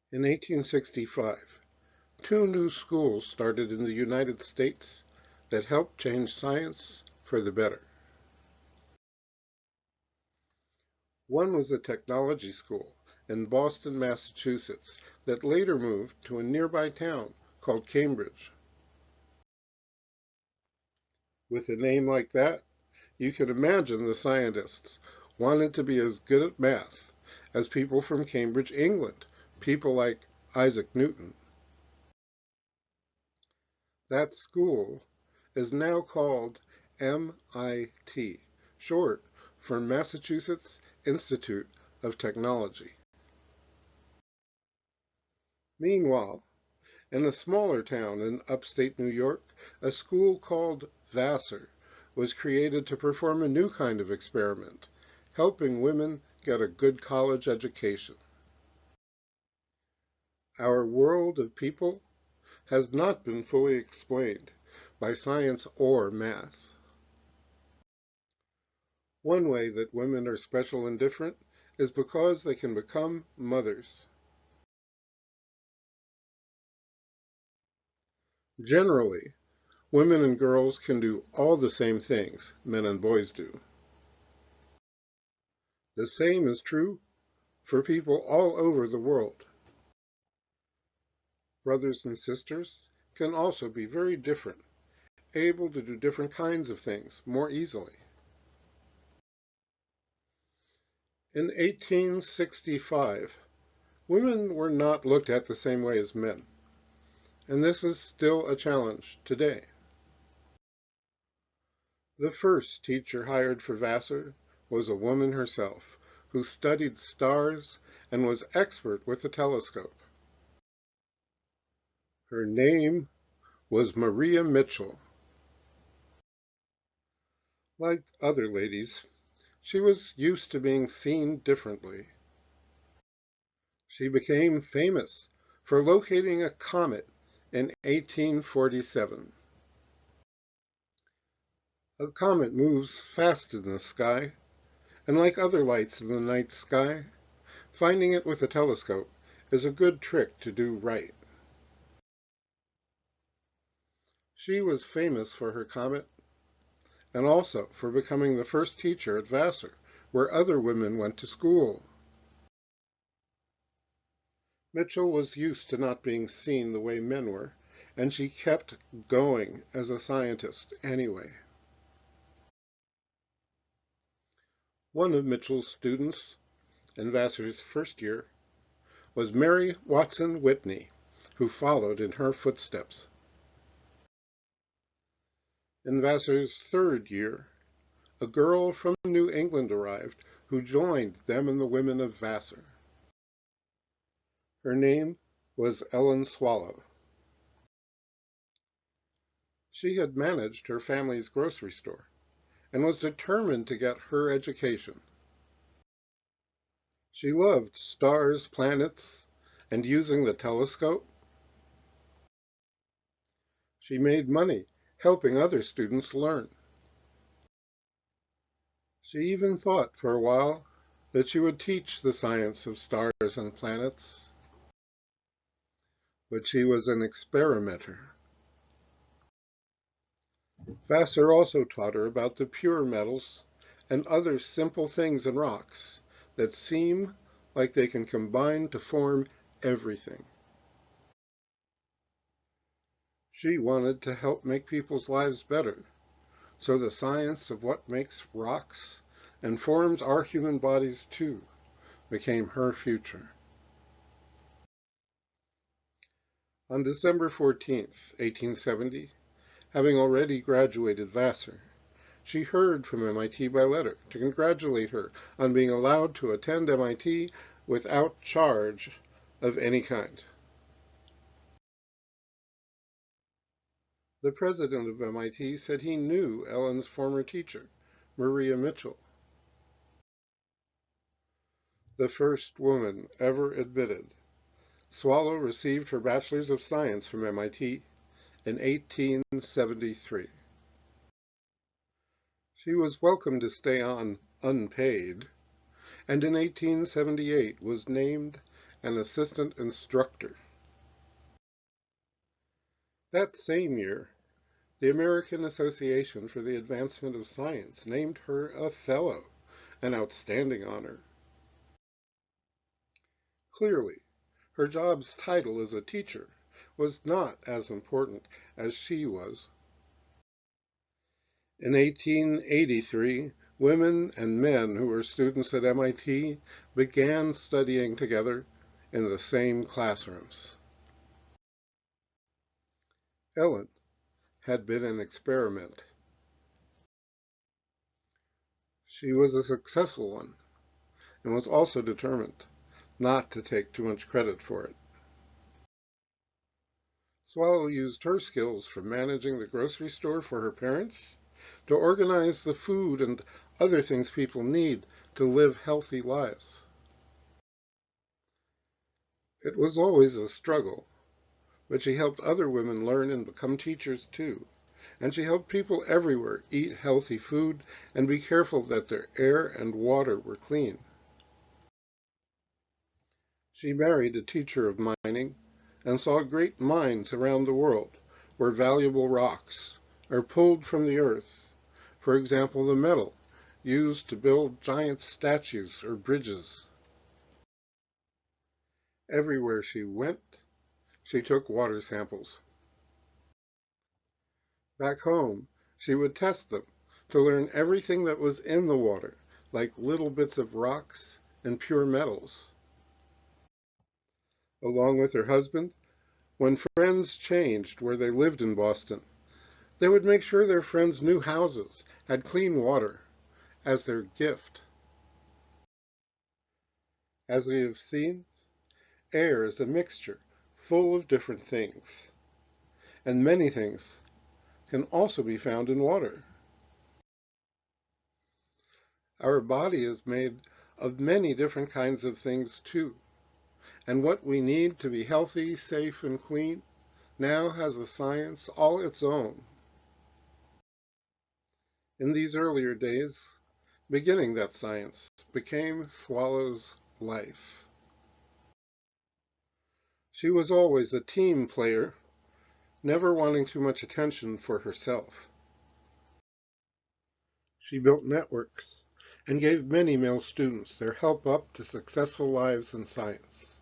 In 1865, two new schools started in the United States that helped change science for the better. One was a technology school in Boston, Massachusetts, that later moved to a nearby town called Cambridge. With a name like that, you can imagine the scientists wanted to be as good at math as people from Cambridge, England, people like Isaac Newton. That school is now called MIT, short for Massachusetts Institute of Technology. Meanwhile, in a smaller town in upstate New York, a school called Vassar was created to perform a new kind of experiment, helping women get a good college education. Our world of people has not been fully explained by science or math. One way that women are special and different is because they can become mothers. Generally, women and girls can do all the same things men and boys do. The same is true for people all over the world. Brothers and sisters can also be very different, able to do different kinds of things more easily. In 1865, women were not looked at the same way as men, and this is still a challenge today. The first teacher hired for Vassar was a woman herself, who studied stars and was expert with the telescope. Her name was Maria Mitchell. Like other ladies, she was used to being seen differently. She became famous for locating a comet in 1847. A comet moves fast in the sky, and like other lights in the night sky, finding it with a telescope is a good trick to do right. She was famous for her comet and also for becoming the first teacher at Vassar, where other women went to school. Mitchell was used to not being seen the way men were, and she kept going as a scientist anyway. One of Mitchell's students in Vassar's first year was Mary Watson Whitney, who followed in her footsteps. In Vassar's third year, a girl from New England arrived who joined them and the women of Vassar. Her name was Ellen Swallow. She had managed her family's grocery store and was determined to get her education. She loved stars, planets, and using the telescope. She made money helping other students learn. She even thought for a while that she would teach the science of stars and planets. But she was an experimenter. Vassar also taught her about the pure metals and other simple things in rocks that seem like they can combine to form everything. She wanted to help make people's lives better, so the science of what makes rocks and forms our human bodies too became her future. On December 14th, 1870, having already graduated Vassar, she heard from MIT by letter to congratulate her on being allowed to attend MIT without charge of any kind. The president of MIT said he knew Ellen's former teacher, Maria Mitchell, the first woman ever admitted. Swallow received her Bachelor's of Science from MIT in 1873. She was welcome to stay on unpaid, and in 1878 was named and assistant instructor. That same year, the American Association for the Advancement of Science named her a Fellow, an outstanding honor. Clearly, her job's title as a teacher was not as important as she was. In 1883, women and men who were students at MIT began studying together in the same classrooms. Ellen had been an experiment. She was a successful one, and was also determined not to take too much credit for it. Swallow used her skills from managing the grocery store for her parents to organize the food and other things people need to live healthy lives. It was always a struggle, but she helped other women learn and become teachers too. And she helped people everywhere eat healthy food and be careful that their air and water were clean. She married a teacher of mining and saw great mines around the world where valuable rocks are pulled from the earth. For example, the metal used to build giant statues or bridges. Everywhere she went, she took water samples. Back home, she would test them to learn everything that was in the water, like little bits of rocks and pure metals. Along with her husband, when friends changed where they lived in Boston, they would make sure their friends' new houses had clean water as their gift. As we have seen, air is a mixture full of different things, and many things can also be found in water. Our body is made of many different kinds of things too, and what we need to be healthy, safe, and clean now has a science all its own. In these earlier days, beginning that science became Swallow's life. She was always a team player, never wanting too much attention for herself. She built networks and gave many male students their help up to successful lives in science.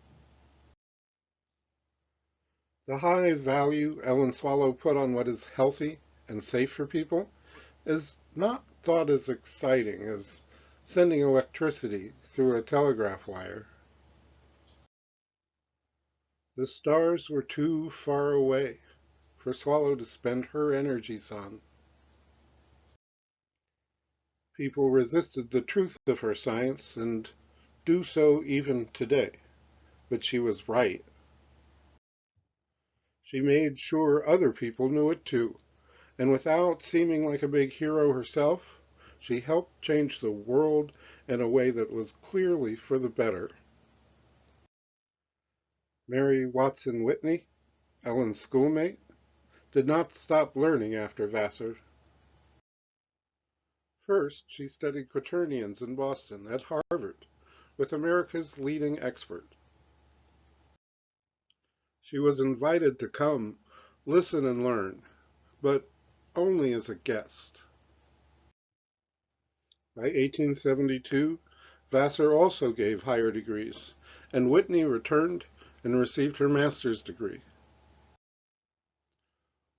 The high value Ellen Swallow put on what is healthy and safe for people is not thought as exciting as sending electricity through a telegraph wire. The stars were too far away for Swallow to spend her energies on. People resisted the truth of her science and do so even today, but she was right. She made sure other people knew it too, and without seeming like a big hero herself, she helped change the world in a way that was clearly for the better. Mary Watson Whitney, Ellen's schoolmate, did not stop learning after Vassar. First, she studied quaternions in Boston at Harvard with America's leading expert. She was invited to come, listen and learn, but only as a guest. By 1872, Vassar also gave higher degrees, and Whitney returned and received her master's degree.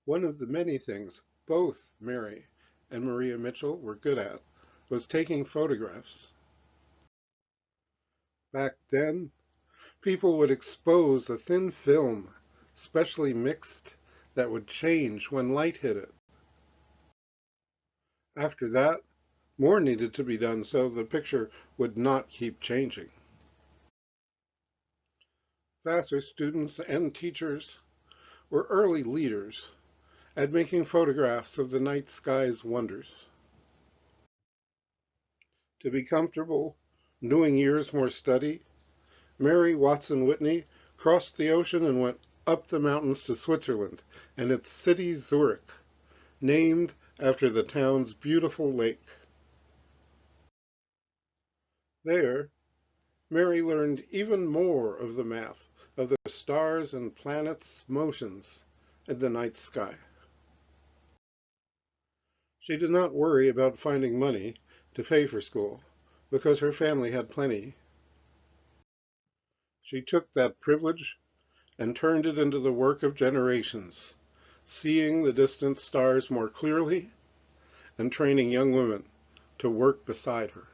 One of the many things both Mary and Maria Mitchell were good at was taking photographs. Back then, people would expose a thin film, specially mixed, that would change when light hit it. After that, more needed to be done so the picture would not keep changing. Vassar students and teachers were early leaders at making photographs of the night sky's wonders. To be comfortable doing years more study, Mary Watson Whitney crossed the ocean and went up the mountains to Switzerland and its city Zurich, named after the town's beautiful lake. There, Mary learned even more of the math of the stars and planets' motions in the night sky. She did not worry about finding money to pay for school, because her family had plenty. She took that privilege and turned it into the work of generations, seeing the distant stars more clearly and training young women to work beside her.